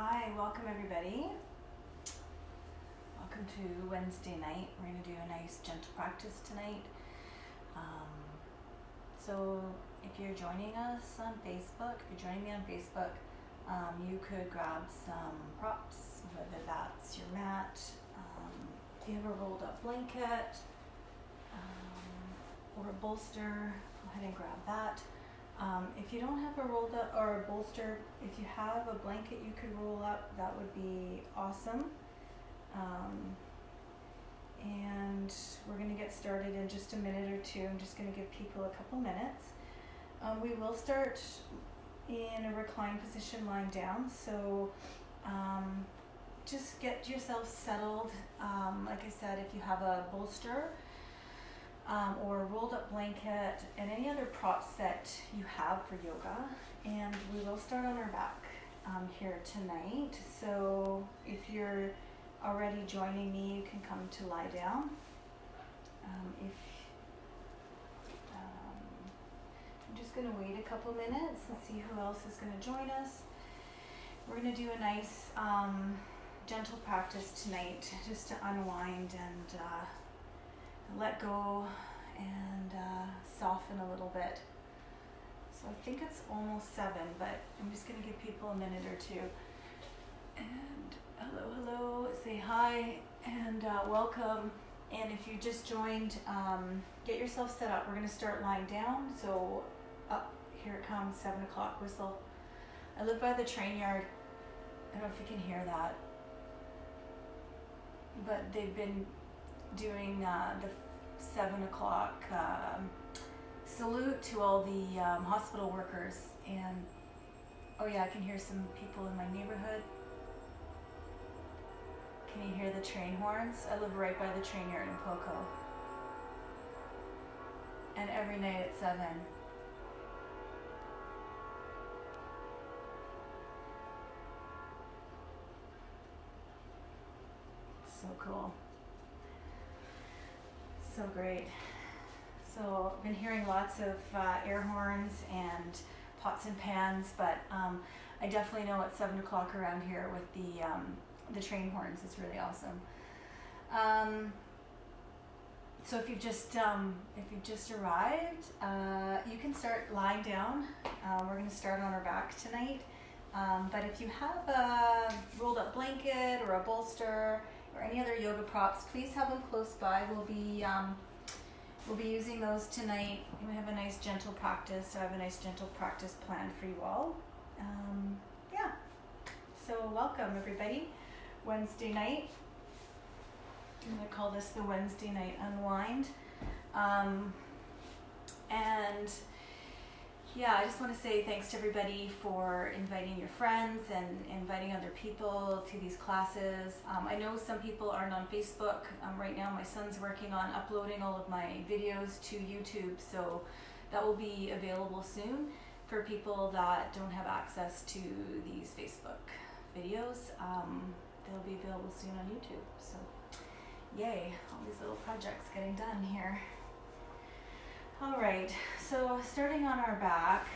Hi, welcome everybody. Welcome to Wednesday night. We're going to do a nice gentle practice tonight. So if you're joining us on Facebook, if you're joining me on Facebook, you could grab some props, whether that's your mat, if you have a rolled up blanket, or a bolster, go ahead and grab that. If you don't have a rolled up or a bolster, if you have a blanket you could roll up, that would be awesome. And we're going to get started in just a minute or two. I'm just going to give people a couple minutes. We will start in a reclined position lying down, so just get yourself settled. Like I said, if you have a bolster, or a rolled up blanket and any other props that you have for yoga, and we will start on our back here tonight. So if you're already joining me, you can come to lie down. I'm just going to wait a couple minutes and see who else is going to join us. We're going to do a nice gentle practice tonight just to unwind and let go and soften a little bit. So I think it's almost 7, but I'm just going to give people a minute or two. And hello, say hi and welcome. And if you just joined, get yourself set up. We're going to start lying down. So up, here it comes, 7 o'clock whistle. I live by the train yard. I don't know if you can hear that, but they've been doing the 7 o'clock salute to all the hospital workers, and oh yeah, I can hear some people in my neighborhood. Can you hear the train horns? I live right by the train yard in Poco, and every night at 7. So cool. So great. So I've been hearing lots of air horns and pots and pans, but I definitely know it's 7 o'clock around here with the train horns. It's really awesome. So if you've just arrived, you can start lying down. We're going to start on our back tonight. But if you have a rolled up blanket or a bolster or any other yoga props, please have them close by. We'll be using those tonight. We have a nice gentle practice. So I have a nice gentle practice planned for you all. Yeah. So welcome everybody. Wednesday night. I'm going to call this the Wednesday night Unwind. And yeah, I just want to say thanks to everybody for inviting your friends and inviting other people to these classes. I know some people aren't on Facebook. Right now my son's working on uploading all of my videos to YouTube, so that will be available soon for people that don't have access to these Facebook videos. They'll be available soon on YouTube. So yay, all these little projects getting done here. All right, so starting on our back,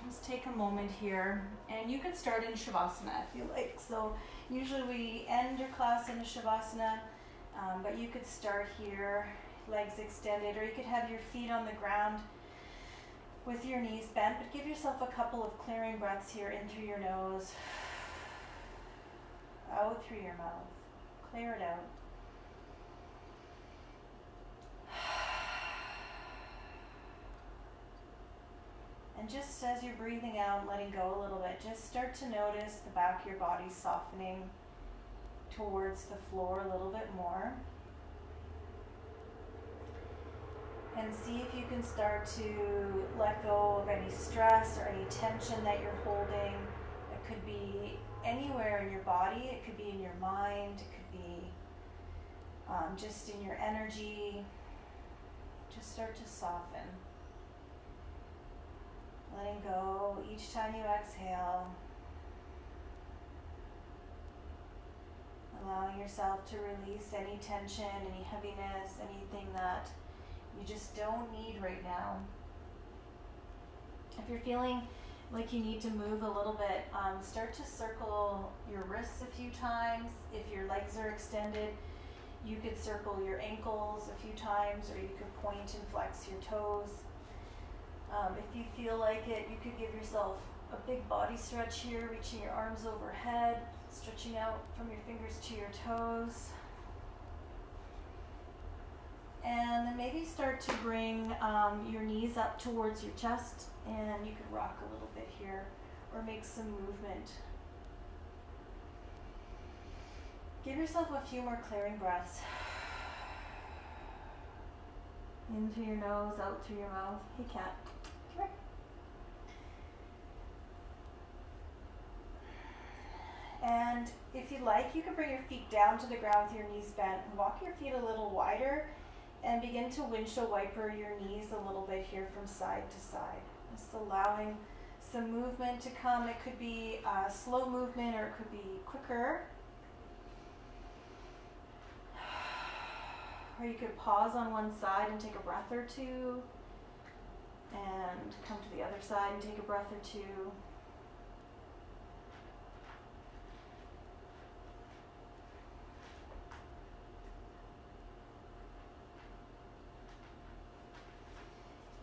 let's take a moment here, and you can start in Shavasana if you like. So usually we end your class in a Shavasana, but you could start here, legs extended, or you could have your feet on the ground with your knees bent, but give yourself a couple of clearing breaths here, in through your nose, out through your mouth. Clear it out. And just as you're breathing out and letting go a little bit, just start to notice the back of your body softening towards the floor a little bit more. And see if you can start to let go of any stress or any tension that you're holding. It could be anywhere in your body. It could be in your mind. It could be just in your energy. Just start to soften. Letting go each time you exhale. Allowing yourself to release any tension, any heaviness, anything that you just don't need right now. If you're feeling like you need to move a little bit. Start to circle your wrists a few times. If your legs are extended, you could circle your ankles a few times, or you could point and flex your toes. If you feel like it, you could give yourself a big body stretch here, reaching your arms overhead, stretching out from your fingers to your toes. And then maybe start to bring your knees up towards your chest, and you could rock a little bit here or make some movement. Give yourself a few more clearing breaths. In through your nose, out through your mouth. Hey cat, come here. And if you like, you can bring your feet down to the ground with your knees bent and walk your feet a little wider and begin to windshield wiper your knees a little bit here from side to side. Just allowing some movement to come. It could be a slow movement or it could be quicker. Or you could pause on one side and take a breath or two, and come to the other side and take a breath or two.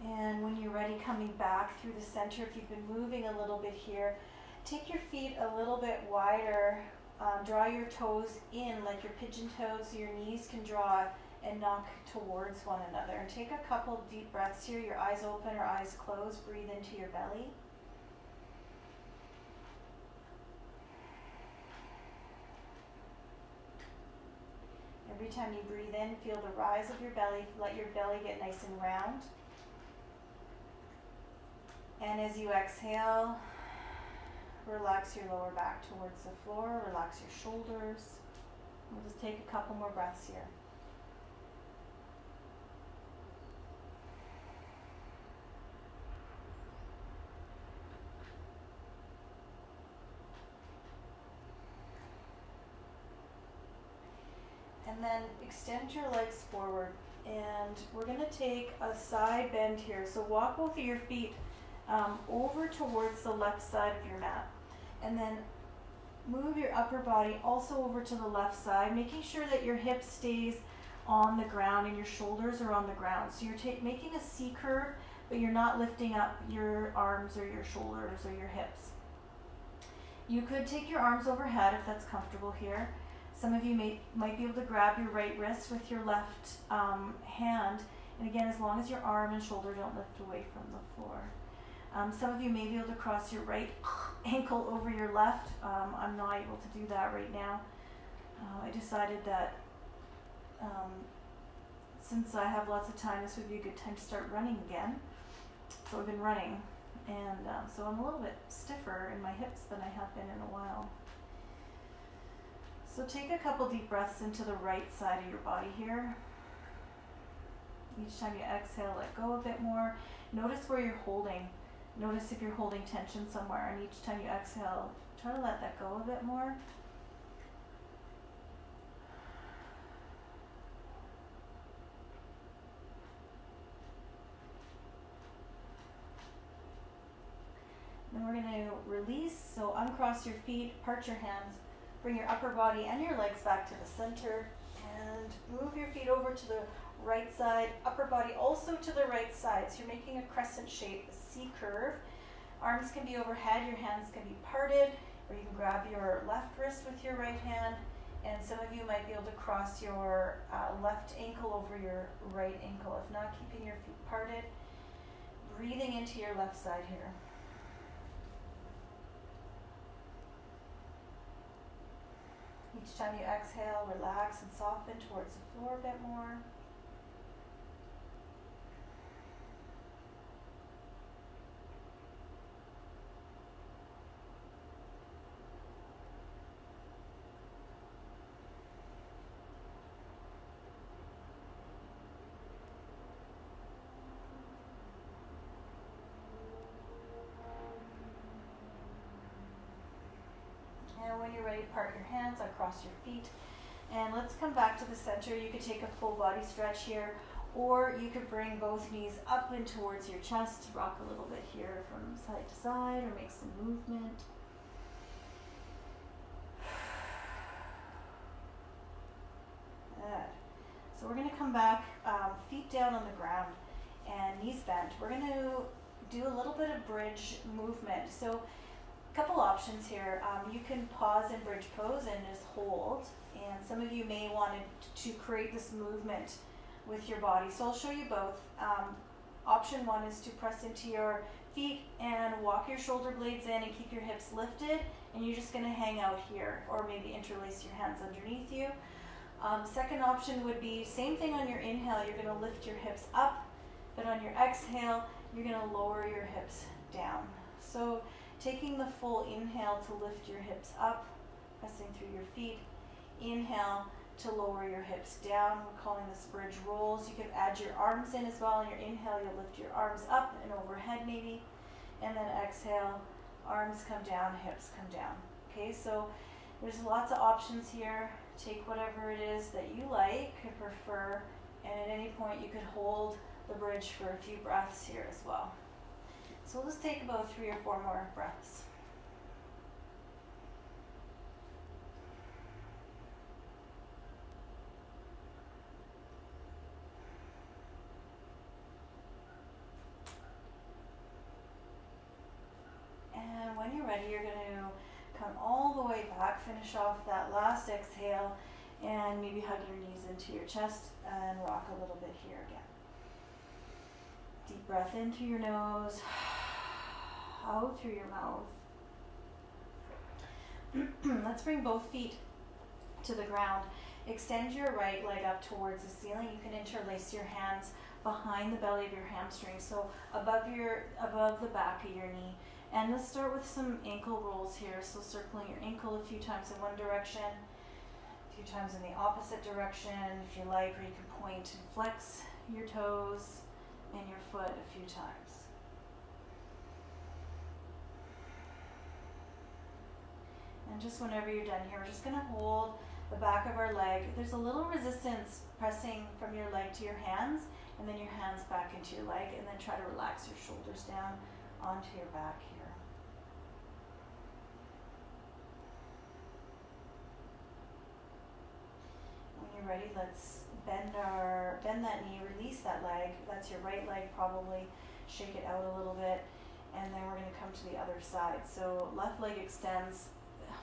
And when you're ready, coming back through the center, if you've been moving a little bit here, take your feet a little bit wider. Draw your toes in like your pigeon toes, so your knees can draw and knock towards one another. And take a couple deep breaths here, your eyes open or eyes closed. Breathe into your belly. Every time you breathe in, feel the rise of your belly. Let your belly get nice and round. And as you exhale, relax your lower back towards the floor. Relax your shoulders. We'll just take a couple more breaths here. And then extend your legs forward, and we're going to take a side bend here. So walk both of your feet over towards the left side of your mat, and then move your upper body also over to the left side, making sure that your hip stays on the ground and your shoulders are on the ground. So you're making a C curve, but you're not lifting up your arms or your shoulders or your hips. You could take your arms overhead if that's comfortable here. Some of you might be able to grab your right wrist with your left hand, and again, as long as your arm and shoulder don't lift away from the floor. Some of you may be able to cross your right ankle over your left. I'm not able to do that right now. I decided that since I have lots of time, this would be a good time to start running again. So I've been running, and so I'm a little bit stiffer in my hips than I have been in a while. So take a couple deep breaths into the right side of your body here. Each time you exhale, let go a bit more. Notice where you're holding. Notice if you're holding tension somewhere, and each time you exhale, try to let that go a bit more. Then we're going to release, so uncross your feet, part your hands, bring your upper body and your legs back to the center, and move your feet over to the right side, upper body also to the right side. So you're making a crescent shape, a C curve. Arms can be overhead, your hands can be parted, or you can grab your left wrist with your right hand, and some of you might be able to cross your left ankle over your right ankle. If not, keeping your feet parted. Breathing into your left side here. Each time you exhale, relax and soften towards the floor a bit more. And when you're ready to part your hands, uncross your feet. And let's come back to the center. You could take a full body stretch here, Or you could bring both knees up and towards your chest, rock a little bit here from side to side, or make some movement. Good. So we're going to come back, feet down on the ground and knees bent. We're going to do a little bit of bridge movement. So a couple options here. You can pause in bridge pose and just hold. And some of you may want to create this movement with your body. So I'll show you both. Option one is to press into your feet and walk your shoulder blades in and keep your hips lifted. And you're just going to hang out here, or maybe interlace your hands underneath you. Second option would be same thing on your inhale. You're going to lift your hips up, but on your exhale, you're going to lower your hips down. So taking the full inhale to lift your hips up, pressing through your feet. Inhale to lower your hips down. We're calling this bridge rolls. You could add your arms in as well. On your inhale, you'll lift your arms up and overhead maybe. And then exhale, arms come down, hips come down. Okay, so there's lots of options here. Take whatever it is that you like and prefer. And at any point, you could hold the bridge for a few breaths here as well. So let's take about 3 or 4 more breaths. And when you're ready, you're going to come all the way back, finish off that last exhale, and maybe hug your knees into your chest and rock a little bit here again. Deep breath in through your nose, out through your mouth. Let's bring both feet to the ground. Extend your right leg up towards the ceiling. You can interlace your hands behind the belly of your hamstring, so above the back of your knee. And let's start with some ankle rolls here. So circling your ankle a few times in one direction, a few times in the opposite direction if you like, or you can point and flex your toes and your foot a few times. And just whenever you're done here, we're just going to hold the back of our leg. There's a little resistance pressing from your leg to your hands, and then your hands back into your leg, and then try to relax your shoulders down onto your back here. When you're ready, let's bend that knee, release that leg. That's your right leg probably. Shake it out a little bit, and then we're going to come to the other side. So left leg extends,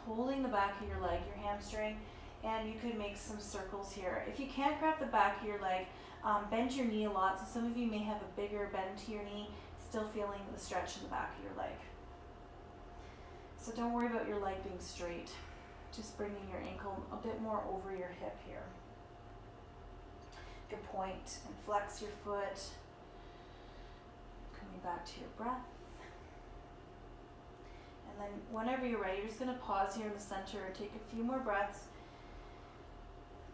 holding the back of your leg, your hamstring, and you could make some circles here. If you can't grab the back of your leg, bend your knee a lot. So some of you may have a bigger bend to your knee, still feeling the stretch in the back of your leg. So don't worry about your leg being straight. Just bringing your ankle a bit more over your hip here. You can point and flex your foot. Coming back to your breath. And then whenever you're ready, you're just going to pause here in the center and take a few more breaths.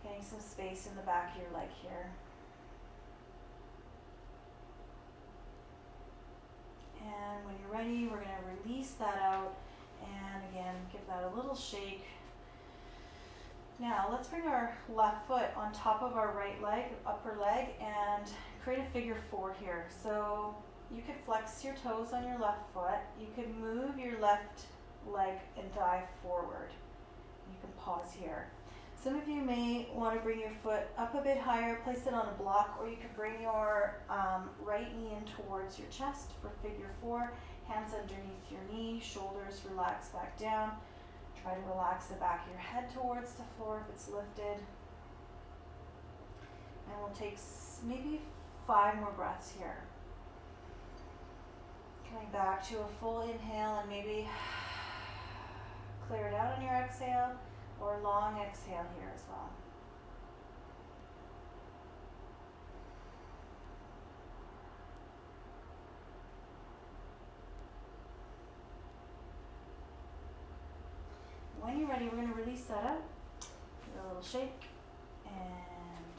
Getting some space in the back of your leg here. And when you're ready, we're going to release that out. And again, give that a little shake. Now, let's bring our left foot on top of our right leg, upper leg, and create a figure 4 here. So you could flex your toes on your left foot. You could move your left leg and dive forward. You can pause here. Some of you may want to bring your foot up a bit higher, place it on a block, or you could bring your right knee in towards your chest for figure 4. Hands underneath your knee, shoulders relax back down. Try to relax the back of your head towards the floor if it's lifted. And we'll take maybe 5 more breaths here. Coming back to a full inhale and maybe clear it out on your exhale, or long exhale here as well. When you're ready, we're going to release that up. Give it a little shake and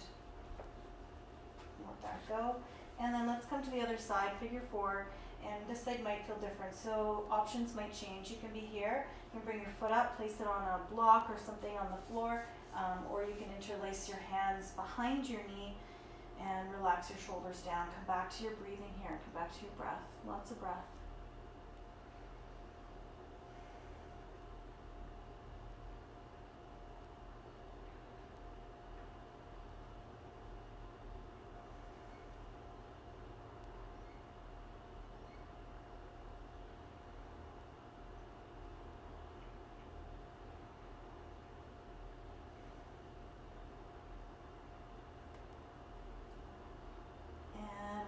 let that go. And then let's come to the other side, figure 4. And this side might feel different, so options might change. You can be here, you can bring your foot up, place it on a block or something on the floor, or you can interlace your hands behind your knee And relax your shoulders down. Come back to your breathing here. Come back to your breath. Lots of breath.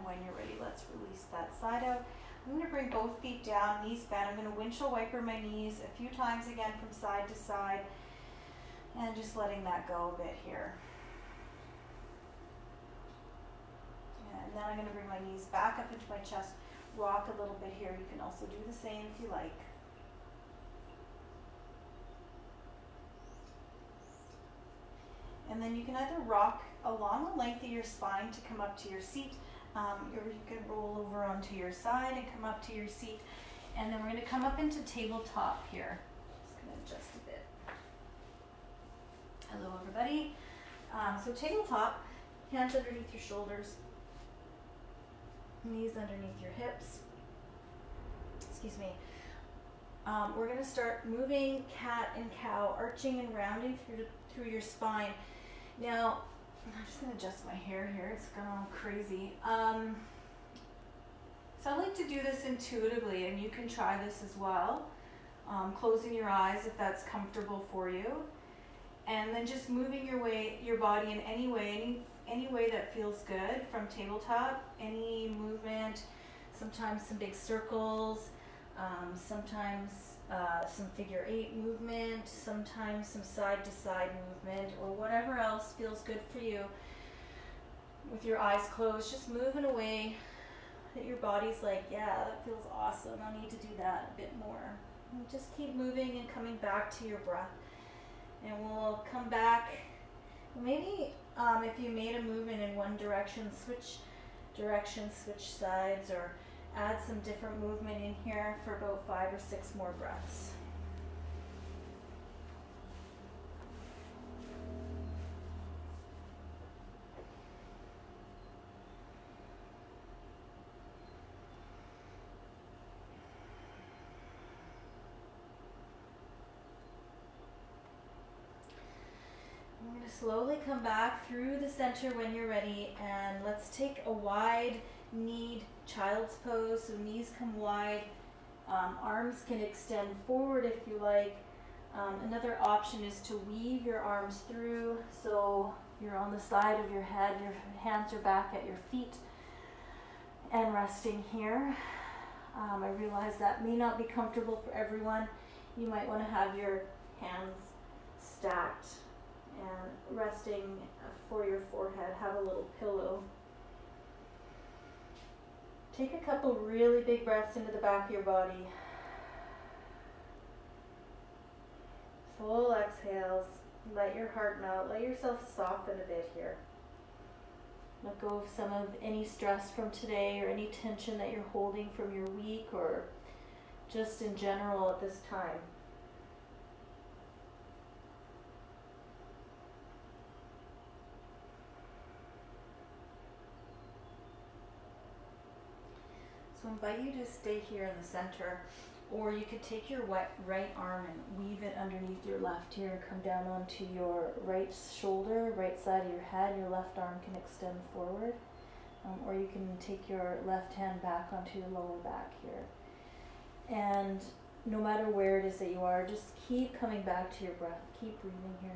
When you're ready, let's release that side out. I'm going to bring both feet down, knees bent. I'm going to windshield wiper my knees a few times again from side to side, and just letting that go a bit here. And then I'm going to bring my knees back up into my chest, rock a little bit here. You can also do the same if you like. And then you can either rock along the length of your spine to come up to your seat, or you can roll over onto your side and come up to your seat. And then we're going to come up into tabletop here. Just going to adjust a bit. Hello, everybody. So tabletop, hands underneath your shoulders, knees underneath your hips. Excuse me. We're going to start moving cat and cow, arching and rounding through your spine. Now, I'm just going to adjust my hair here. It's gone all crazy. So I like to do this intuitively, and you can try this as well. Closing your eyes if that's comfortable for you. And then just moving your body in any way that feels good from tabletop. Any movement, sometimes some big circles, sometimes some figure 8 movement, sometimes some side to side movement, or whatever else feels good for you. With your eyes closed, just move in a way that your body's like, yeah, that feels awesome. I need to do that a bit more. And just keep moving and coming back to your breath. And we'll come back. Maybe if you made a movement in one direction, switch directions, switch sides, or add some different movement in here for about 5 or 6 more breaths. I'm going to slowly come back through the center when you're ready, and let's take a wide kneed child's pose. So knees come wide, arms can extend forward if you like. Another option is to weave your arms through, so you're on the side of your head, your hands are back at your feet and resting here. I realize that may not be comfortable for everyone. You might want to have your hands stacked and resting for your forehead. Have a little pillow. Take a couple really big breaths into the back of your body. Full exhales. Let your heart melt. Let yourself soften a bit here. Let go of some of any stress from today or any tension that you're holding from your week or just in general at this time. So I invite you to stay here in the center, or you could take your right arm and weave it underneath your left here, come down onto your right shoulder, right side of your head. Your left arm can extend forward, or you can take your left hand back onto your lower back here. And no matter where it is that you are, just keep coming back to your breath. Keep breathing here.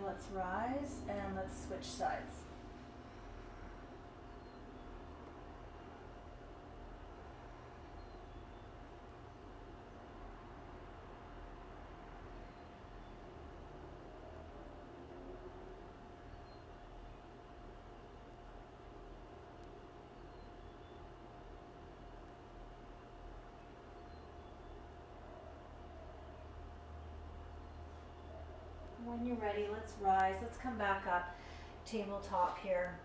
Let's rise and let's switch sides. When you're ready, let's rise. Let's come back up. tabletop here.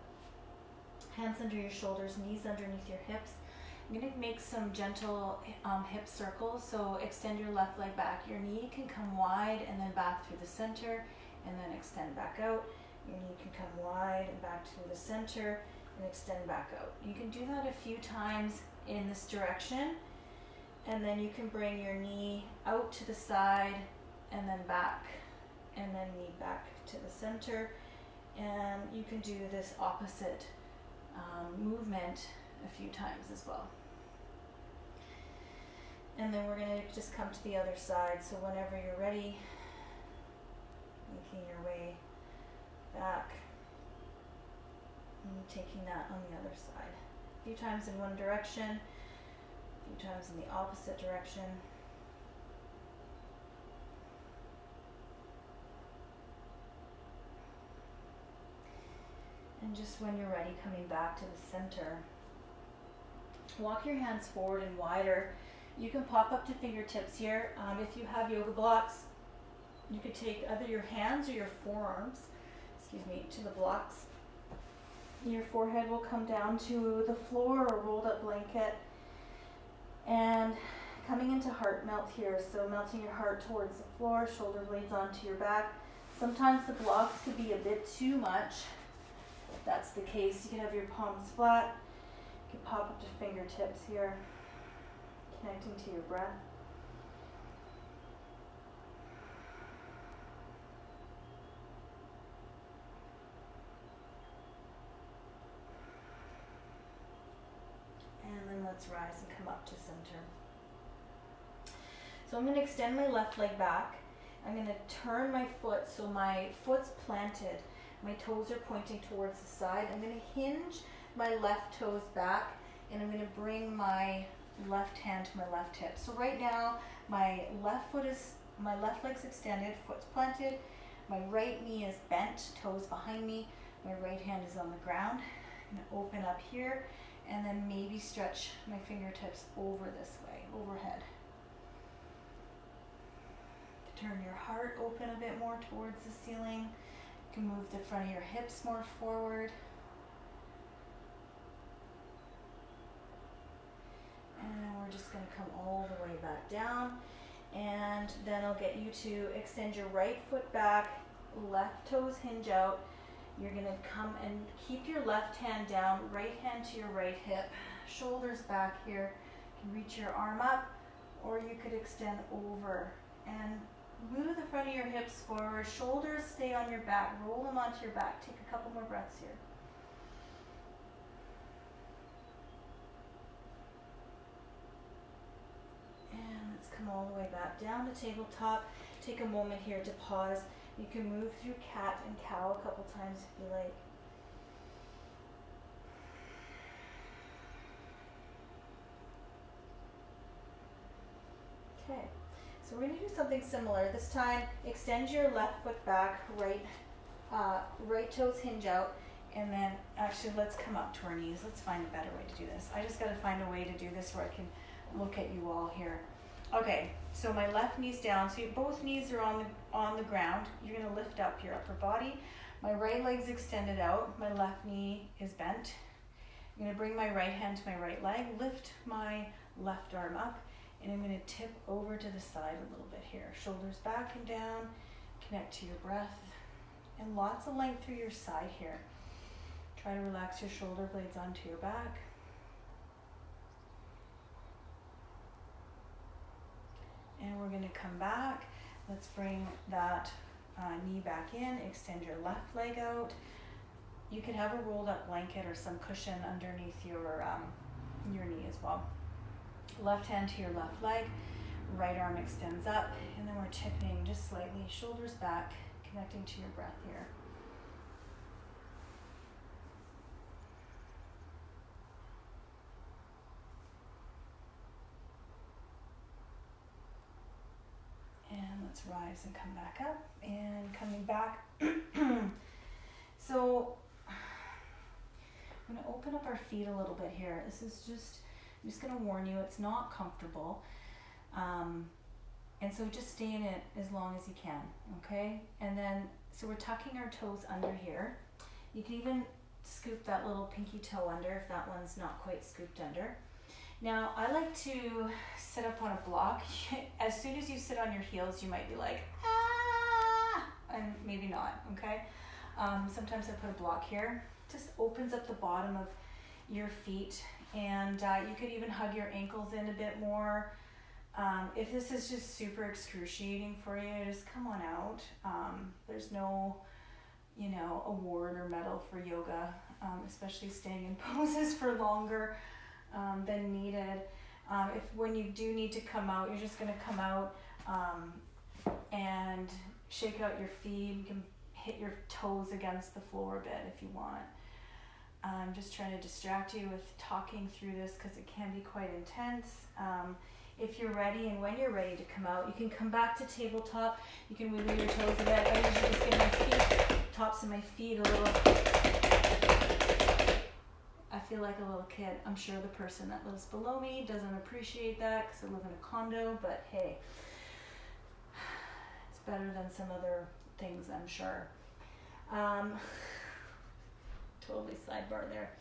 Hands under your shoulders, knees underneath your hips. I'm going to make some gentle hip circles. So extend your left leg back. Your knee can come wide and then back through the center, and then extend back out. Your knee can come wide and back through the center and extend back out. You can do that a few times in this direction, and then you can bring your knee out to the side and then back, and then knee back to the center. And you can do this opposite movement a few times as well. And then we're going to just come to the other side. So whenever you're ready, making your way back and taking that on the other side. A few times in one direction, a few times in the opposite direction. And just when you're ready, coming back to the center. Walk your hands forward and wider. You can pop up to fingertips here. If you have yoga blocks, you could take either your hands or your forearms, to the blocks. Your forehead will come down to the floor or rolled up blanket. And coming into heart melt here. So melting your heart towards the floor, shoulder blades onto your back. Sometimes the blocks could be a bit too much. If that's the case, you can have your palms flat. You can pop up to fingertips here, connecting to your breath. And then let's rise and come up to center. So I'm going to extend my left leg back. I'm going to turn my foot so my foot's planted. My toes are pointing towards the side. I'm going to hinge my left toes back, and I'm going to bring my left hand to my left hip. So right now, my left leg's extended, foot's planted. My right knee is bent, toes behind me. My right hand is on the ground. I'm going to open up here, and then maybe stretch my fingertips over this way, overhead. Turn your heart open a bit more towards the ceiling. You can move the front of your hips more forward. And then we're just going to come all the way back down. And then I'll get you to extend your right foot back, left toes hinge out. You're going to come and keep your left hand down, right hand to your right hip, shoulders back here. You can reach your arm up, or you could extend over and move the front of your hips forward, shoulders stay on your back, roll them onto your back. Take a couple more breaths here. And let's come all the way back down to tabletop. Take a moment here to pause. You can move through cat and cow a couple times if you like. Okay. So we're going to do something similar. This time, extend your left foot back, right toes hinge out, and then actually let's come up to our knees. Let's find a better way to do this. I just got to find a way to do this where I can look at you all here. Okay, so my left knee's down. So both knees are on the ground. You're going to lift up your upper body. My right leg's extended out. My left knee is bent. I'm going to bring my right hand to my right leg, lift my left arm up. And I'm going to tip over to the side a little bit here. Shoulders back and down. Connect to your breath. And lots of length through your side here. Try to relax your shoulder blades onto your back. And we're going to come back. Let's bring that knee back in. Extend your left leg out. You could have a rolled up blanket or some cushion underneath your knee as well. Left hand to your left leg, right arm extends up, and then we're tipping just slightly, shoulders back, connecting to your breath here. And let's rise and come back up, and coming back. So I'm going to open up our feet a little bit here. This is just, I'm just going to warn you, it's not comfortable. And so just stay in it as long as you can, okay? And then, so we're tucking our toes under here. You can even scoop that little pinky toe under if that one's not quite scooped under. Now, I like to sit up on a block. As soon as you sit on your heels, you might be like, ah, and maybe not, okay? Sometimes I put a block here. Just opens up the bottom of your feet, and you could even hug your ankles in a bit more. If this is just super excruciating for you, just come on out. There's no, award or medal for yoga, especially staying in poses for longer than needed. If when you do need to come out, you're just going to come out and shake out your feet. You can hit your toes against the floor a bit if you want. I'm just trying to distract you with talking through this because it can be quite intense. If you're ready and when you're ready to come out, you can come back to tabletop. You can wiggle your toes a bit. I usually just give my feet, tops of my feet a little. I feel like a little kid. I'm sure the person that lives below me doesn't appreciate that because I live in a condo, but hey, it's better than some other things, I'm sure. Totally sidebar there.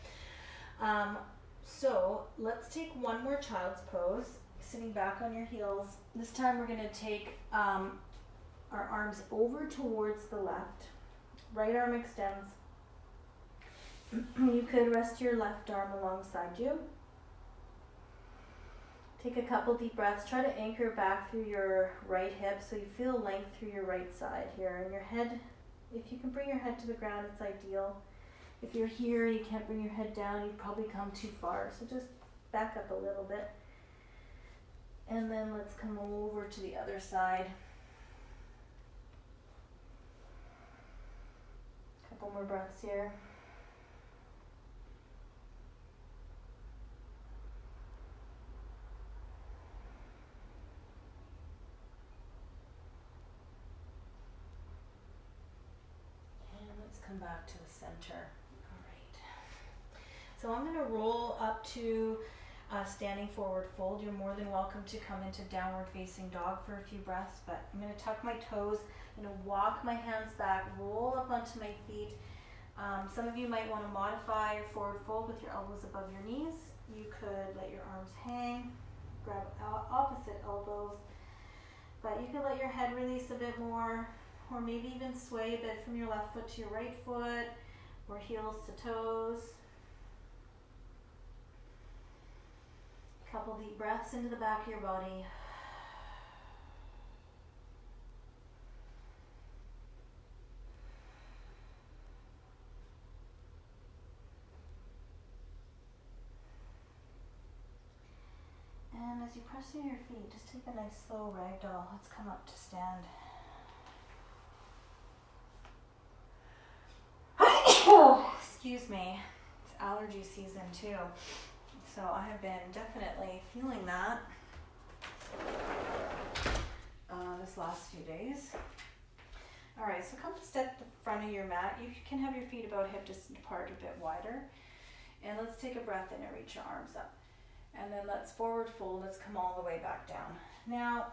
So let's take one more child's pose, sitting back on your heels. This time we're going to take our arms over towards the left. Right arm extends. You could rest your left arm alongside you. Take a couple deep breaths. Try to anchor back through your right hip so you feel length through your right side here. And your head, if you can bring your head to the ground, it's ideal. If you're here and you can't bring your head down, you've probably come too far. So just back up a little bit. And then let's come over to the other side. Couple more breaths here. And let's come back to the center. All right. So I'm going to roll up to standing forward fold. You're more than welcome to come into downward facing dog for a few breaths, but I'm going to tuck my toes. I'm going to walk my hands back, roll up onto my feet. Some of you might want to modify your forward fold with your elbows above your knees. You could let your arms hang, grab opposite elbows, but you can let your head release a bit more, or maybe even sway a bit from your left foot to your right foot, or heels to toes. Couple deep breaths into the back of your body. And as you press through your feet, just take a nice slow ragdoll. Let's come up to stand. Excuse me. It's allergy season too. So I have been definitely feeling that this last few days. All right, so come to step the front of your mat. You can have your feet about hip distance apart, a bit wider. And let's take a breath in and reach your arms up. And then let's forward fold. Let's come all the way back down. Now,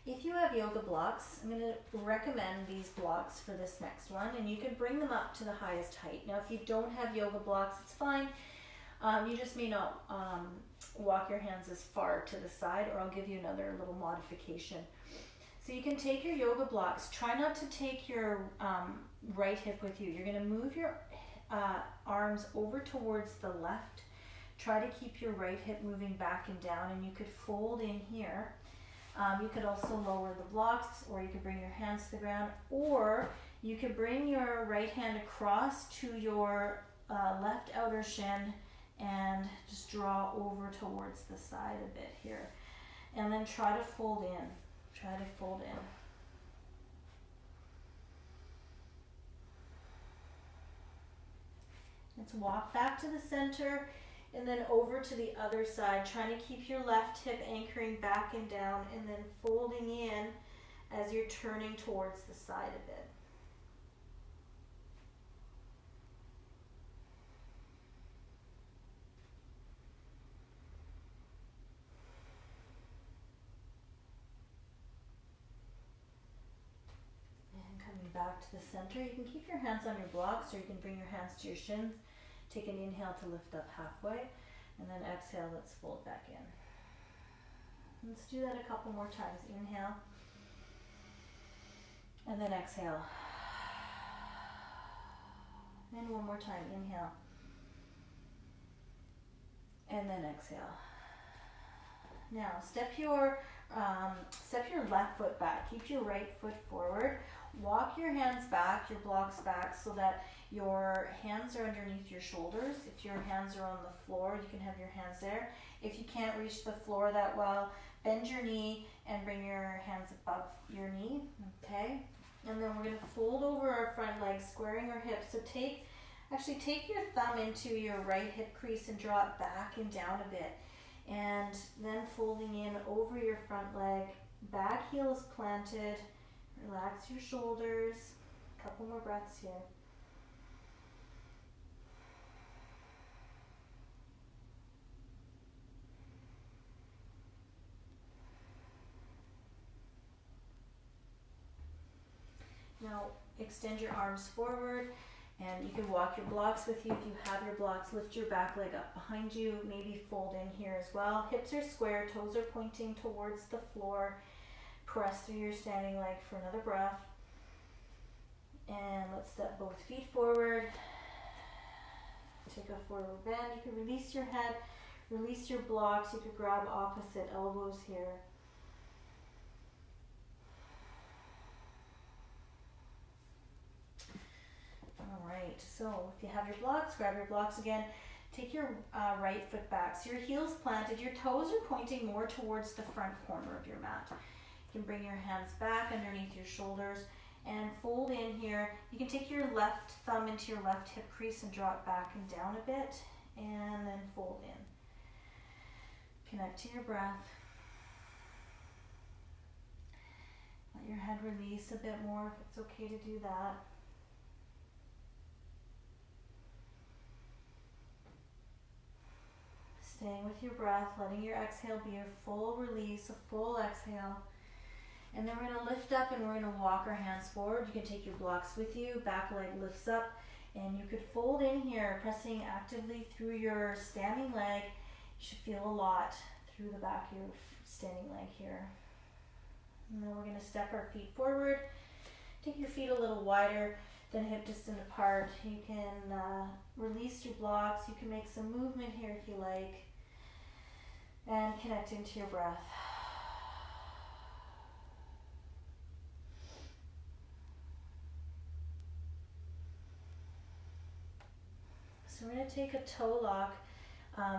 if you have yoga blocks, I'm going to recommend these blocks for this next one. And you can bring them up to the highest height. Now, if you don't have yoga blocks, it's fine. You just may not walk your hands as far to the side, or I'll give you another little modification. So you can take your yoga blocks. Try not to take your right hip with you. You're going to move your arms over towards the left. Try to keep your right hip moving back and down, and you could fold in here. You could also lower the blocks, or you could bring your hands to the ground, or you could bring your right hand across to your left outer shin and just draw over towards the side a bit here. And then try to fold in. Try to fold in. Let's walk back to the center and then over to the other side, trying to keep your left hip anchoring back and down, and then folding in as you're turning towards the side a bit. And coming back to the center. You can keep your hands on your blocks or you can bring your hands to your shins. Take an inhale to lift up halfway, and then exhale, let's fold back in. Let's do that a couple more times. Inhale, and then exhale. And one more time, inhale, and then exhale. Now, step your left foot back. Keep your right foot forward. Walk your hands back, your blocks back, so that your hands are underneath your shoulders. If your hands are on the floor, you can have your hands there. If you can't reach the floor that well, bend your knee and bring your hands above your knee, okay? And then we're going to fold over our front leg, squaring our hips. So take your thumb into your right hip crease and draw it back and down a bit. And then folding in over your front leg, back heel is planted. Relax your shoulders. A couple more breaths here. Now extend your arms forward, and you can walk your blocks with you. If you have your blocks, lift your back leg up behind you. Maybe fold in here as well. Hips are square, toes are pointing towards the floor. Press through your standing leg for another breath. And let's step both feet forward. Take a forward bend. You can release your head, release your blocks. You could grab opposite elbows here. All right, so if you have your blocks, grab your blocks again. Take your right foot back. So your heel's planted, your toes are pointing more towards the front corner of your mat. You can bring your hands back underneath your shoulders and fold in here. You can take your left thumb into your left hip crease and draw it back and down a bit, and then fold in. Connect to your breath. Let your head release a bit more if it's okay to do that. Staying with your breath, letting your exhale be a full release, a full exhale. And then we're going to lift up and we're going to walk our hands forward. You can take your blocks with you, back leg lifts up, and you could fold in here, pressing actively through your standing leg. You should feel a lot through the back of your standing leg here. And then we're going to step our feet forward. Take your feet a little wider than hip distance apart. You can release your blocks. You can make some movement here if you like. And connect into your breath. So we're going to take a toe lock.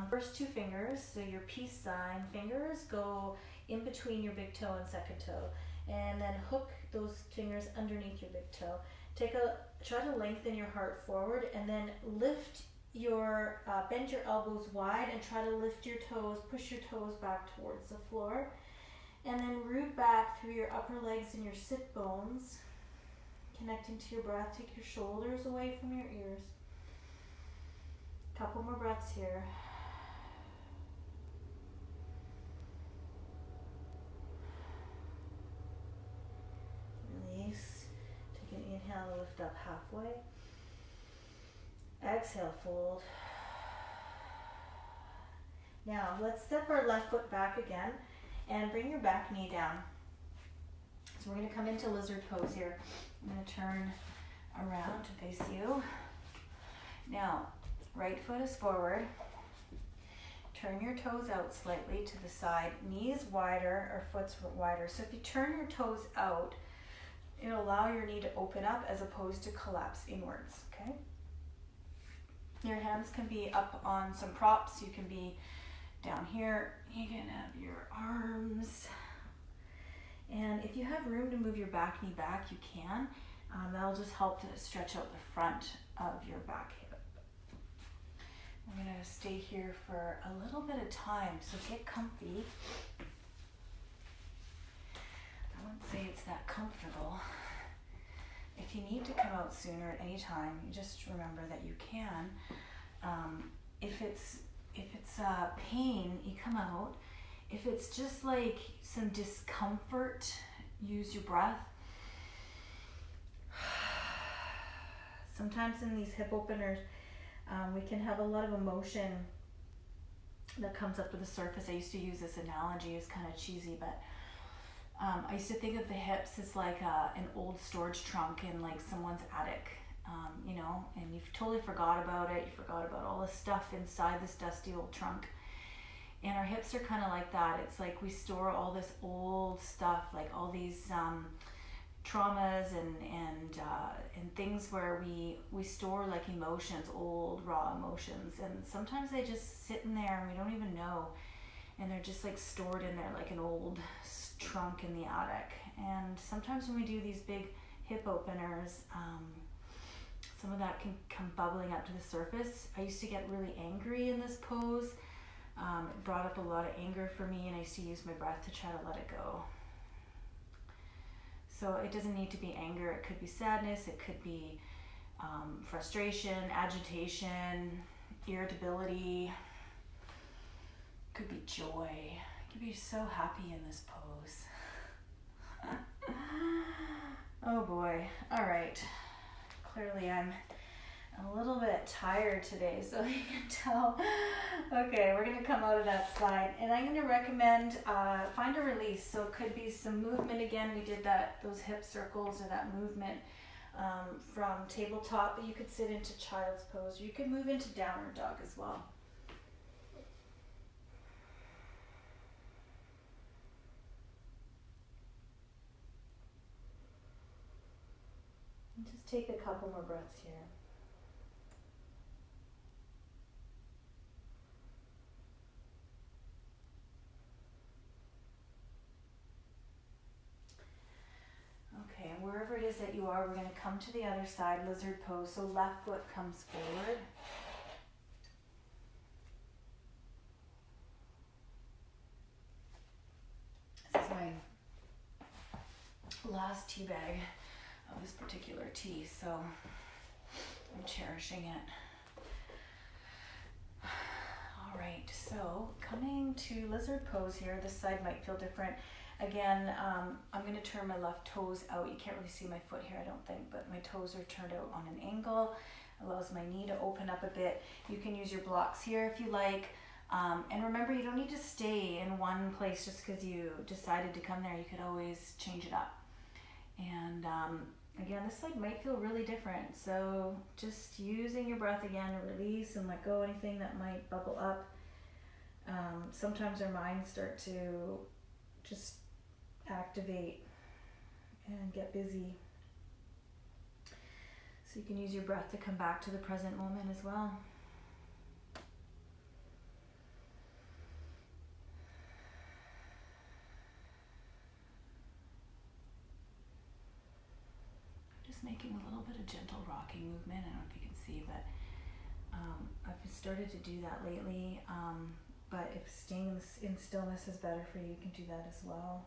First two fingers, so your peace sign fingers, go in between your big toe and second toe. And then hook those fingers underneath your big toe. Try to lengthen your heart forward, and then lift your, bend your elbows wide and try to lift your toes, push your toes back towards the floor. And then root back through your upper legs and your sit bones, connecting to your breath. Take your shoulders away from your ears. Couple more breaths here. Release. Take an inhale to lift up halfway. Exhale, fold. Now let's step our left foot back again and bring your back knee down. So we're going to come into lizard pose here. I'm going to turn around to face you. Now, right foot is forward. Turn your toes out slightly to the side. Knees wider or foot's wider. So if you turn your toes out, it'll allow your knee to open up as opposed to collapse inwards, okay? Your hands can be up on some props. You can be down here. You can have your arms. And if you have room to move your back knee back, you can. That'll just help to stretch out the front of your back hip. We're going to stay here for a little bit of time, so get comfy. I wouldn't say it's that comfortable. If you need to come out sooner at any time, you just remember that you can. If it's pain, you come out. If it's just like some discomfort, use your breath. Sometimes in these hip openers, we can have a lot of emotion that comes up to the surface. I used to use this analogy, it's kind of cheesy, but I used to think of the hips as like an old storage trunk in like someone's attic, you know, and you've totally forgot about it. You forgot about all the stuff inside this dusty old trunk. And our hips are kind of like that. It's like we store all this old stuff, like all these traumas and things where we store like emotions, old raw emotions, and sometimes they just sit in there and we don't even know, and they're just like stored in there like an old trunk in the attic. And sometimes when we do these big hip openers, some of that can come bubbling up to the surface. I used to get really angry in this pose. It brought up a lot of anger for me, and I used to use my breath to try to let it go. So it doesn't need to be anger. It could be sadness. It could be frustration, agitation, irritability. It could be joy. You could be so happy in this pose. Oh boy. All right. Clearly I'm a little bit tired today, so you can tell. Okay, we're going to come out of that slide, and I'm going to recommend find a release. So it could be some movement again. We did those hip circles or that movement from tabletop, but you could sit into child's pose, or you could move into downward dog as well. And just take a couple more breaths here. Okay, and wherever it is that you are, we're going to come to the other side, lizard pose. So left foot comes forward. This is my last tea bag of this particular tea, so I'm cherishing it. All right, so coming to lizard pose here. This side might feel different. Again, I'm going to turn my left toes out. You can't really see my foot here, I don't think, but my toes are turned out on an angle. Allows my knee to open up a bit. You can use your blocks here if you like. And remember, you don't need to stay in one place just because you decided to come there. You could always change it up. And again, this side might feel really different. So just using your breath again to release and let go anything that might bubble up. Sometimes our minds start to just activate and get busy. So you can use your breath to come back to the present moment as well. Just making a little bit of gentle rocking movement. I don't know if you can see, but I've started to do that lately. But if staying in stillness is better for you, you can do that as well.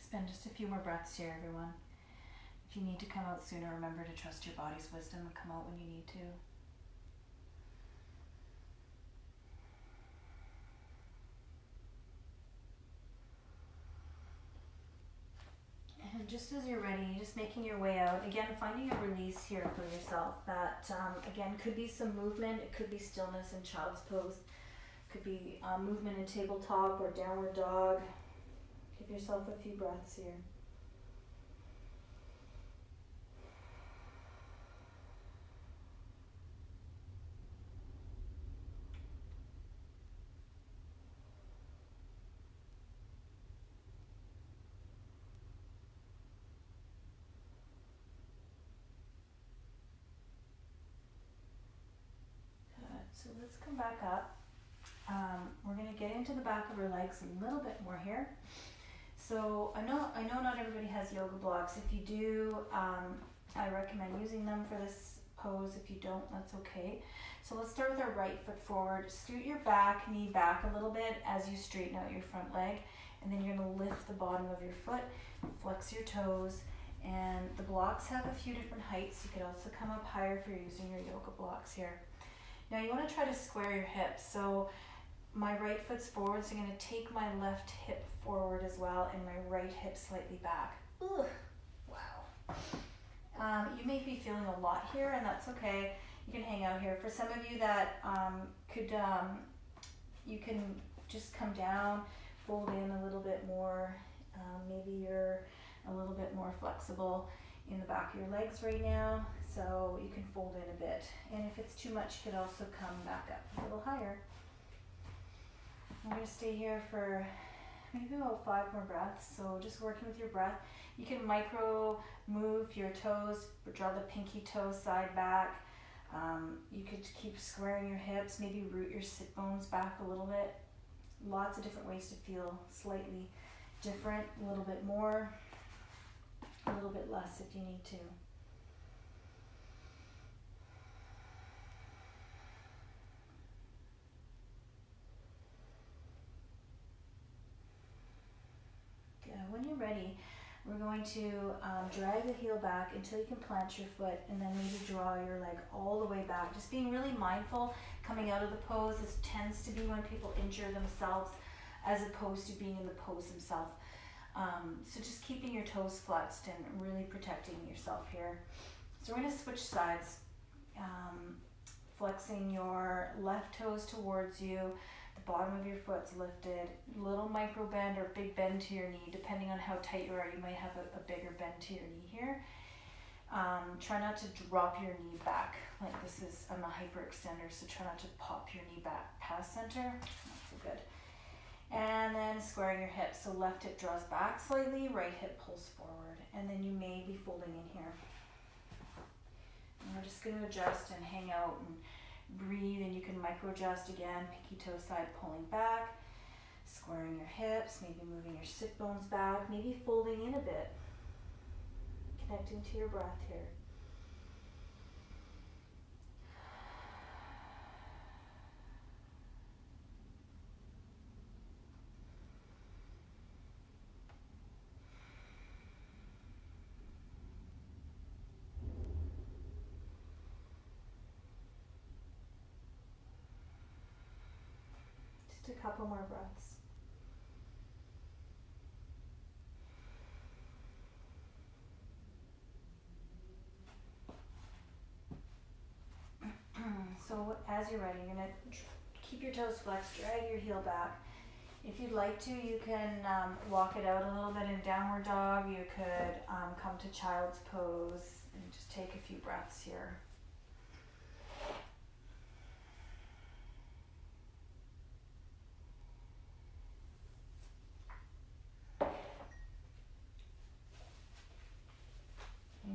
Spend just a few more breaths here, everyone. If you need to come out sooner, remember to trust your body's wisdom and come out when you need to. And just as you're ready, just making your way out, again, finding a release here for yourself. That, again, could be some movement. It could be stillness in child's pose. It could be movement in tabletop or downward dog. Give yourself a few breaths here. So let's come back up. We're going to get into the back of our legs a little bit more here. So I know not everybody has yoga blocks. If you do, I recommend using them for this pose. If you don't, that's okay. So let's start with our right foot forward. Scoot your back knee back a little bit as you straighten out your front leg. And then you're going to lift the bottom of your foot, flex your toes, And the blocks have a few different heights. You could also come up higher if you're using your yoga blocks here. Now you want to try to square your hips. So my right foot's forward, so I'm going to take my left hip forward as well and my right hip slightly back. Ugh. Wow. You may be feeling a lot here, and that's okay. You can hang out here. For some of you that you can just come down, fold in a little bit more. Maybe you're a little bit more flexible in the back of your legs right now, so you can fold in a bit. And if it's too much, you could also come back up a little higher. I'm going to stay here for maybe about 5 more breaths. So just working with your breath. You can micro move your toes, draw the pinky toe side back. You could keep squaring your hips, maybe root your sit bones back a little bit. Lots of different ways to feel slightly different, a little bit more, a little bit less if you need to. When you're ready, we're going to drag the heel back until you can plant your foot, and then maybe draw your leg all the way back. Just being really mindful coming out of the pose. This tends to be when people injure themselves as opposed to being in the pose themselves. So just keeping your toes flexed and really protecting yourself here. So we're going to switch sides, flexing your left toes towards you. The bottom of your foot's lifted, little micro bend or big bend to your knee. Depending on how tight you are, you might have a bigger bend to your knee here. Try not to drop your knee back. Like this is, I'm a hyperextender, so try not to pop your knee back past center. Not so good. And then squaring your hips. So left hip draws back slightly, right hip pulls forward. And then you may be folding in here. And we're just going to adjust and hang out and breathe, and you can micro adjust again, pinky toe side pulling back, squaring your hips, maybe moving your sit bones back, maybe folding in a bit, connecting to your breath here. Just a couple more breaths. So as you're ready, you're going to keep your toes flexed, drag your heel back. If you'd like to, you can walk it out a little bit in downward dog. You could come to child's pose and just take a few breaths here.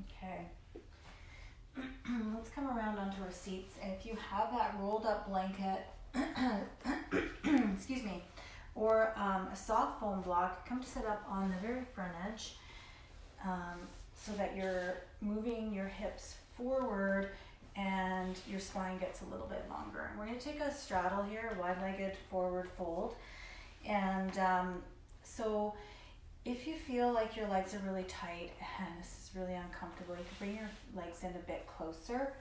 Okay. Let's come around onto our seats, and if you have that rolled up blanket, excuse me, or a soft foam block, come to sit up on the very front edge, so that you're moving your hips forward and your spine gets a little bit longer. And we're going to take a straddle here, wide-legged forward fold, and so if you feel like your legs are really tight and this is really uncomfortable, you can bring your legs in a bit closer.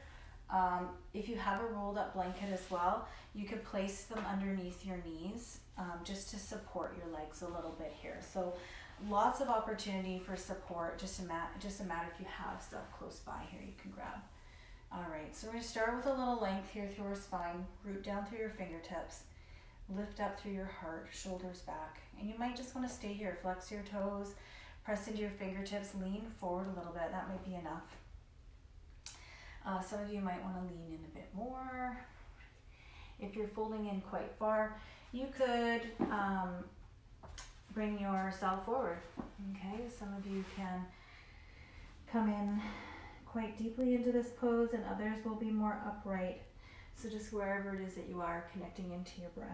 If you have a rolled up blanket as well, you can place them underneath your knees just to support your legs a little bit here. So lots of opportunity for support, just a matter if you have stuff close by here you can grab. All right, so we're going to start with a little length here through our spine, root down through your fingertips. Lift up through your heart, shoulders back. And you might just want to stay here. Flex your toes, press into your fingertips, lean forward a little bit. That might be enough. Some of you might want to lean in a bit more. If you're folding in quite far, you could bring yourself forward. Okay, some of you can come in quite deeply into this pose, and others will be more upright. So just wherever it is that you are, connecting into your breath.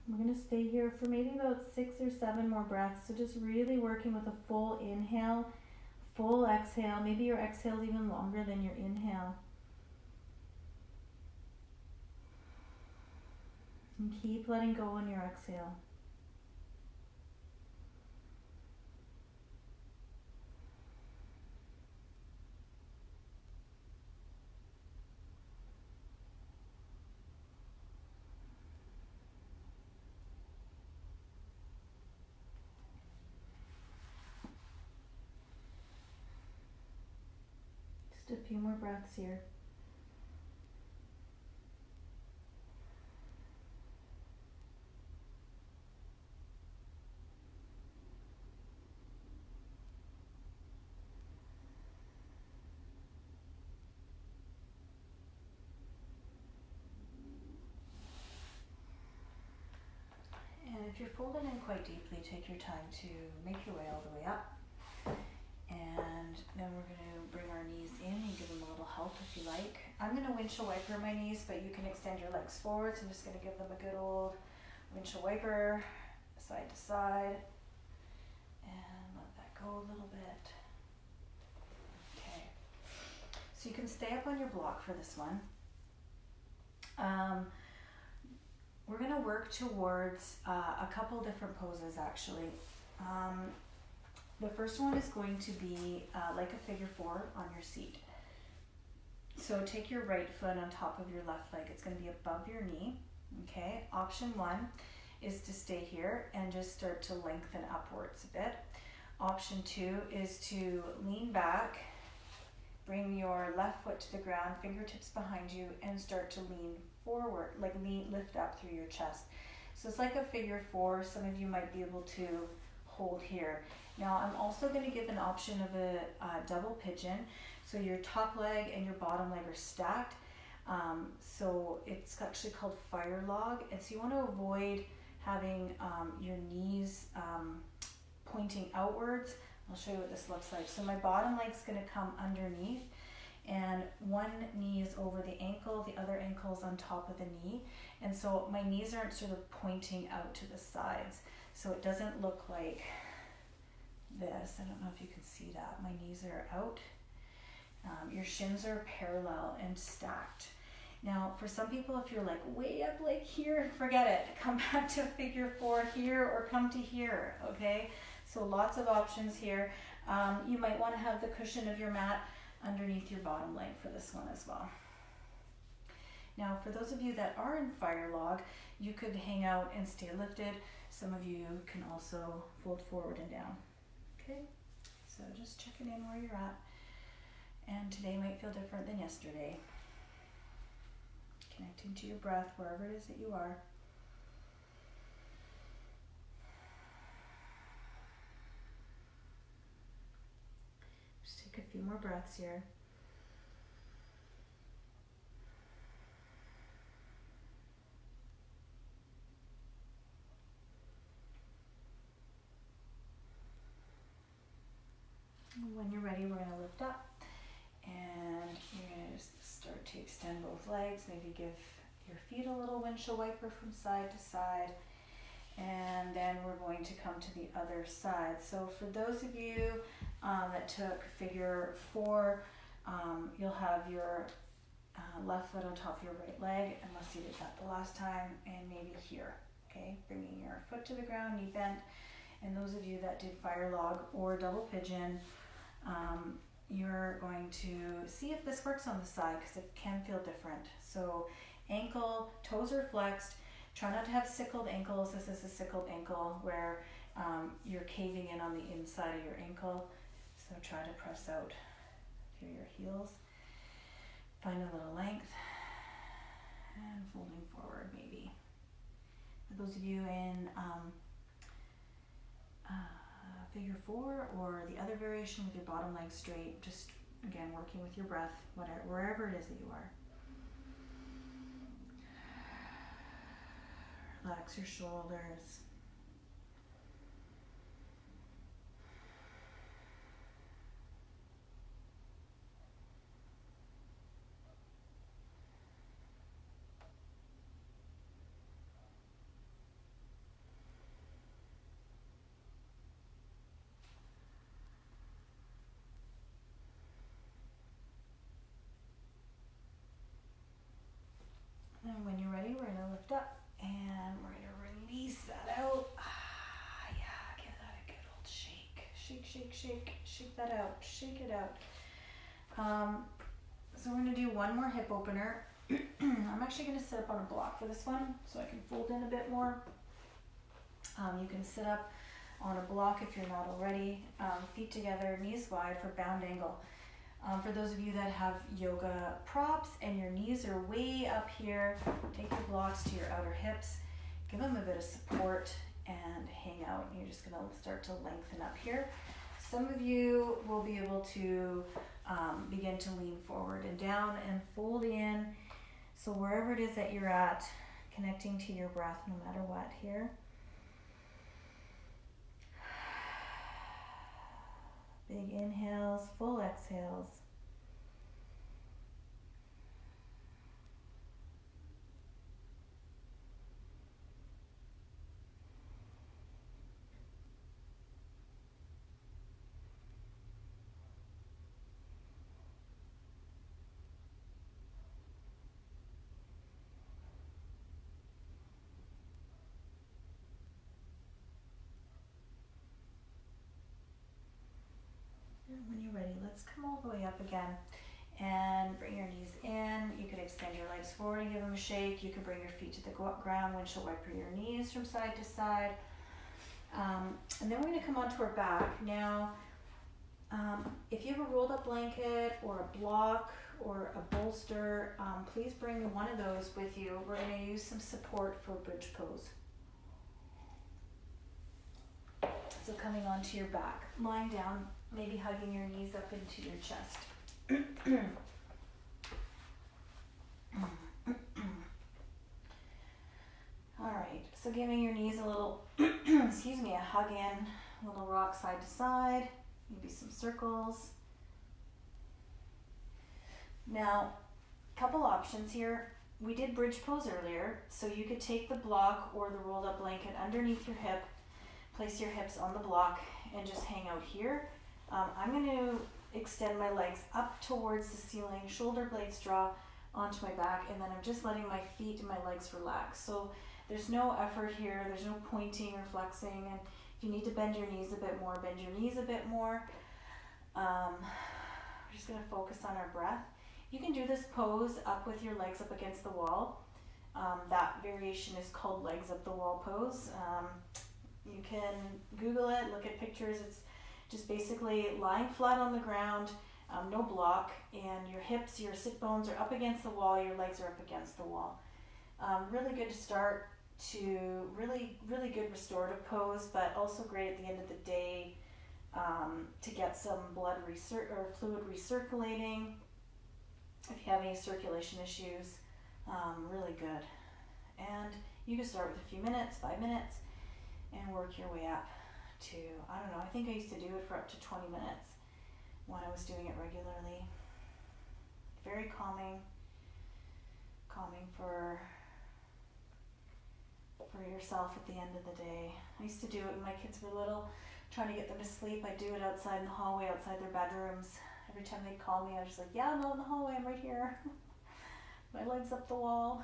We're going to stay here for maybe about 6 or 7 more breaths. So just really working with a full inhale, full exhale. Maybe your exhale is even longer than your inhale. And keep letting go on your exhale. Just a few more breaths here. And if you're folded in quite deeply, take your time to make your way all the way up. And then we're going to bring our knees in and give them a little help if you like. I'm going to windshield wiper my knees, but you can extend your legs forward. So I'm just going to give them a good old windshield wiper, side to side. And let that go a little bit. Okay. So you can stay up on your block for this one. We're going to work towards a couple different poses actually. The first one is going to be like a figure four on your seat. So take your right foot on top of your left leg. It's going to be above your knee. Okay. Option one is to stay here and just start to lengthen upwards a bit. Option two is to lean back, bring your left foot to the ground, fingertips behind you, and start to lean forward, like lift up through your chest. So it's like a figure four. Some of you might be able to hold here. Now I'm also going to give an option of a double pigeon. So your top leg and your bottom leg are stacked. So it's actually called fire log. And so you want to avoid having your knees pointing outwards. I'll show you what this looks like. So my bottom leg's going to come underneath, and one knee is over the ankle, the other ankle is on top of the knee. And so my knees aren't sort of pointing out to the sides. So it doesn't look like this. I don't know if you can see that. My knees are out. Your shins are parallel and stacked. Now, for some people, if you're like way up like here, forget it. Come back to figure four here or come to here, okay? So lots of options here. You might want to have the cushion of your mat underneath your bottom leg for this one as well. Now, for those of you that are in fire log, you could hang out and stay lifted. Some of you can also fold forward and down. Okay, so just checking in where you're at. And today might feel different than yesterday. Connecting to your breath wherever it is that you are. Just take a few more breaths here. When you're ready, we're going to lift up, and you're going to just start to extend both legs. Maybe give your feet a little windshield wiper from side to side, and then we're going to come to the other side. So for those of you that took figure four, you'll have your left foot on top of your right leg, unless you did that the last time, and maybe here. Okay, bringing your foot to the ground, knee bent. And those of you that did fire log or double pigeon, you're going to see if this works on the side, because it can feel different. So ankle, toes are flexed. Try not to have sickled ankles. This is a sickled ankle where you're caving in on the inside of your ankle. So try to press out through your heels. Find a little length and folding forward maybe. For those of you in figure four or the other variation with your bottom leg straight, just again working with your breath, wherever it is that you are. Relax your shoulders. Shake that out, shake it out. So we're gonna do one more hip opener. I'm actually gonna sit up on a block for this one so I can fold in a bit more. You can sit up on a block if you're not already. Feet together, knees wide for bound angle. For those of you that have yoga props and your knees are way up here, take your blocks to your outer hips, give them a bit of support and hang out. You're just gonna start to lengthen up here. Some of you will be able to begin to lean forward and down and fold in. So wherever it is that you're at, connecting to your breath no matter what here. Big inhales, full exhales. When you're ready, let's come all the way up again and bring your knees in. You could extend your legs forward and give them a shake. You could bring your feet to the ground, windshield wiper your knees from side to side. And then we're going to come onto our back. Now, if you have a rolled up blanket or a block or a bolster, please bring one of those with you. We're going to use some support for bridge pose. So coming onto your back, lying down, maybe hugging your knees up into your chest. All right, so giving your knees a little, a hug in, a little rock side to side, maybe some circles. Now, a couple options here. We did bridge pose earlier, so you could take the block or the rolled up blanket underneath your hip, place your hips on the block and just hang out here. I'm going to extend my legs up towards the ceiling, shoulder blades draw onto my back, and then I'm just letting my feet and my legs relax. So there's no effort here, there's no pointing or flexing, and if you need to bend your knees a bit more, bend your knees a bit more. We're just going to focus on our breath. You can do this pose up with your legs up against the wall. That variation is called legs up the wall pose. You can Google it, look at pictures. It's just basically lying flat on the ground, no block, and your hips, your sit bones are up against the wall, your legs are up against the wall. Really good to start to really good restorative pose, but also great at the end of the day to get some blood or fluid recirculating. If you have any circulation issues, really good. And you can start with a few minutes, 5 minutes, and work your way up to, I don't know, I think I used to do it for up to 20 minutes when I was doing it regularly. Very calming for yourself at the end of the day. I used to do it when my kids were little, trying to get them to sleep. I'd do it outside in the hallway, outside their bedrooms. Every time they'd call me, I was just like, yeah, I'm out in the hallway, I'm right here. My legs up the wall.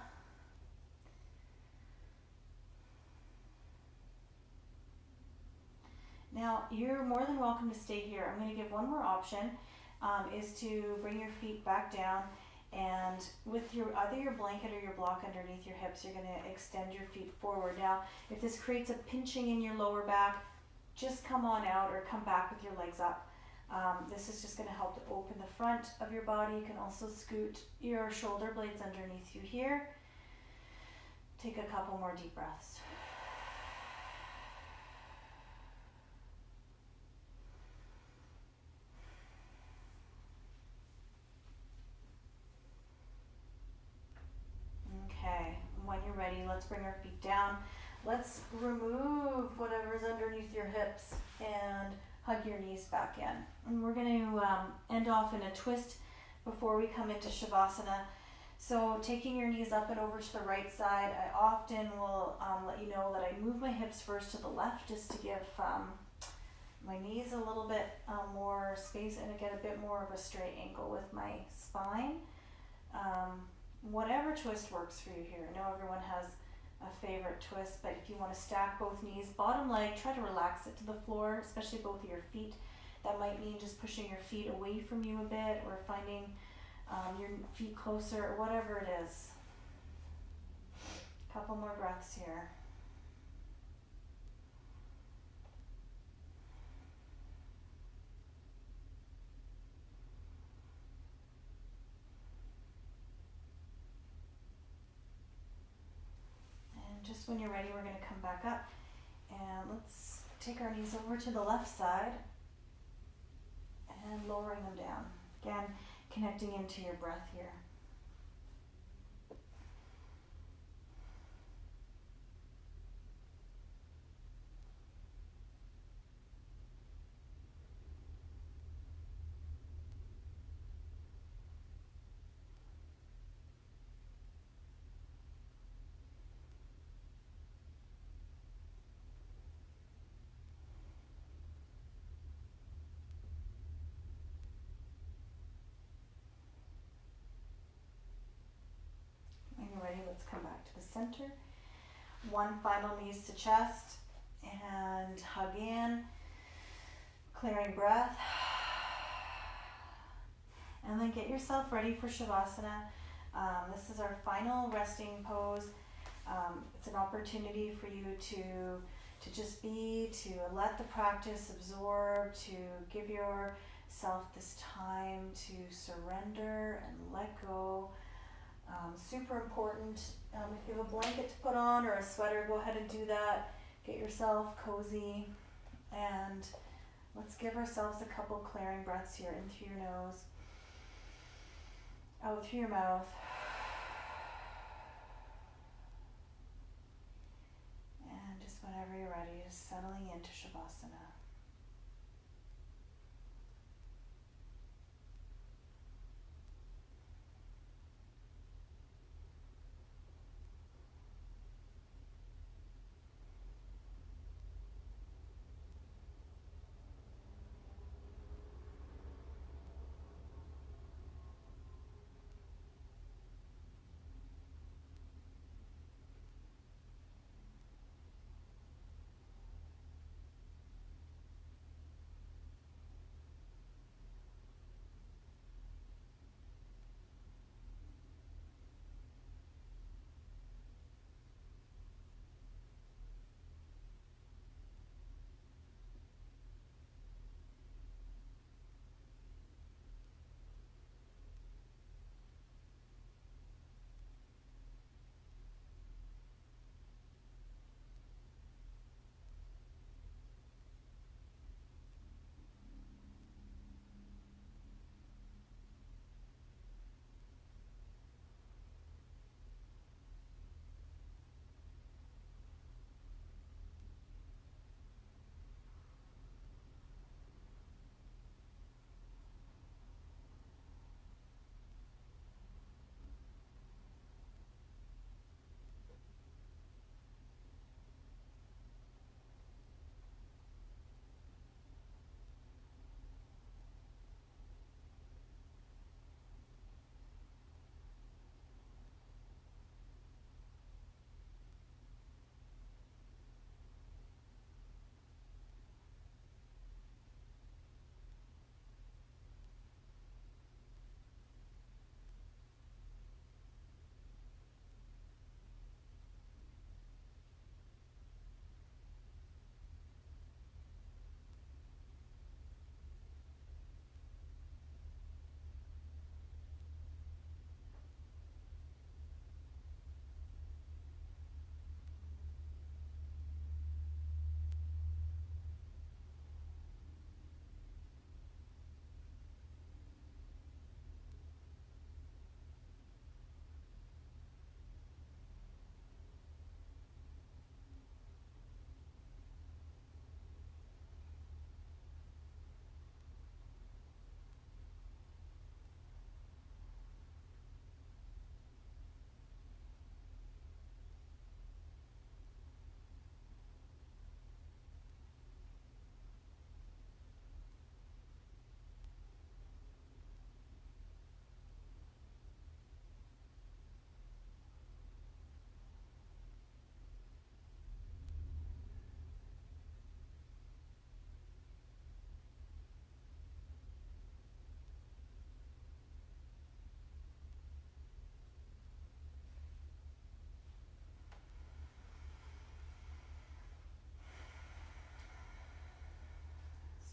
Now, you're more than welcome to stay here. I'm going to give one more option, is to bring your feet back down, and with either your blanket or your block underneath your hips, you're going to extend your feet forward. Now, if this creates a pinching in your lower back, just come on out or come back with your legs up. This is just going to help to open the front of your body. You can also scoot your shoulder blades underneath you here. Take a couple more deep breaths. Okay, when you're ready, let's bring our feet down. Let's remove whatever's underneath your hips and hug your knees back in. And we're going to end off in a twist before we come into Shavasana. So taking your knees up and over to the right side, I often will let you know that I move my hips first to the left just to give my knees a little bit more space and to get a bit more of a straight ankle with my spine. Whatever twist works for you here. I know everyone has a favorite twist, but if you want to stack both knees, bottom leg, try to relax it to the floor, especially both of your feet. That might mean just pushing your feet away from you a bit, or finding your feet closer, or whatever it is. Couple more breaths here. And just when you're ready, we're going to come back up. And let's take our knees over to the left side and lowering them down. Again, connecting into your breath here. When you're ready, let's come back to the center. One final knees to chest and hug in, clearing breath. And then get yourself ready for Shavasana. This is our final resting pose. It's an opportunity for you to just be, to let the practice absorb, to give yourself this time to surrender and let go. Super important. If you have a blanket to put on or a sweater, go ahead and do that. Get yourself cozy, and let's give ourselves a couple clearing breaths here. In through your nose, out through your mouth. And just whenever you're ready, just settling into Shavasana.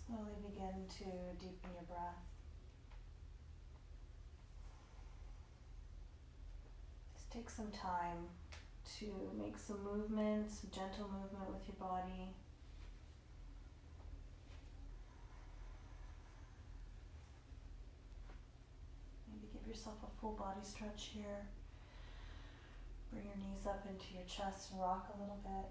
Slowly begin to deepen your breath. Just take some time to make some movement, some gentle movement with your body. Maybe give yourself a full body stretch here. Bring your knees up into your chest and rock a little bit.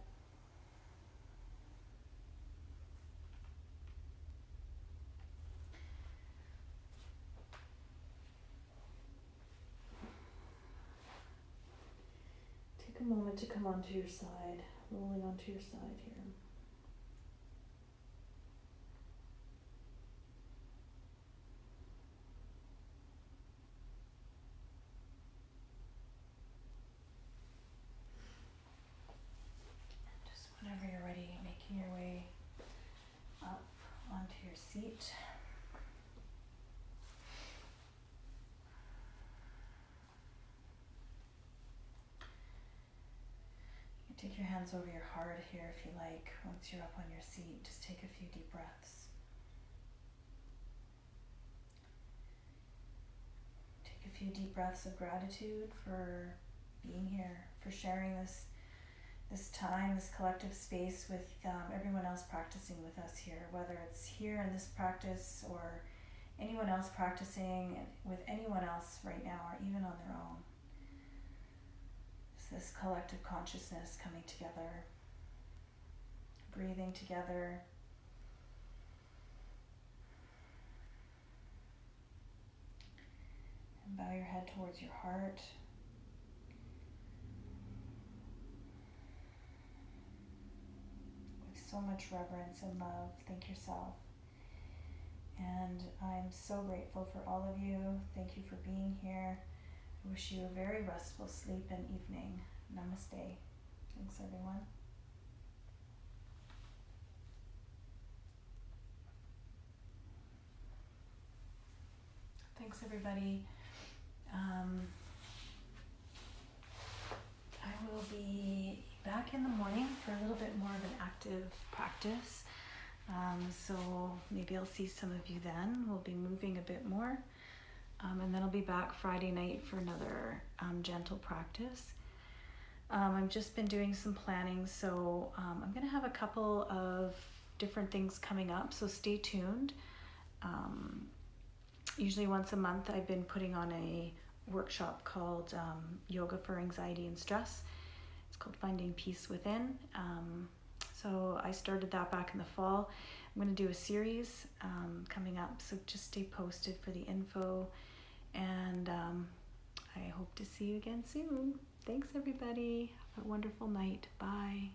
Take a moment to come onto your side, rolling onto your side here. Just whenever you're ready, making your way up onto your seat. Take your hands over your heart here if you like. Once you're up on your seat, just take a few deep breaths. Take a few deep breaths of gratitude for being here, for sharing this time, this collective space with everyone else practicing with us here, whether it's here in this practice or anyone else practicing with anyone else right now or even on their own. This collective consciousness coming together, breathing together, and bow your head towards your heart. With so much reverence and love, thank yourself. And I'm so grateful for all of you. Thank you for being here. I wish you a very restful sleep and evening. Namaste. Thanks, everyone. Thanks, everybody. I will be back in the morning for a little bit more of an active practice. So maybe I'll see some of you then. We'll be moving a bit more. And then I'll be back Friday night for another gentle practice. I've just been doing some planning, so I'm going to have a couple of different things coming up, so stay tuned. Usually once a month I've been putting on a workshop called Yoga for Anxiety and Stress. It's called Finding Peace Within. So I started that back in the fall. I'm going to do a series coming up, so just stay posted for the info. And I hope to see you again soon. Thanks, everybody. Have a wonderful night. Bye.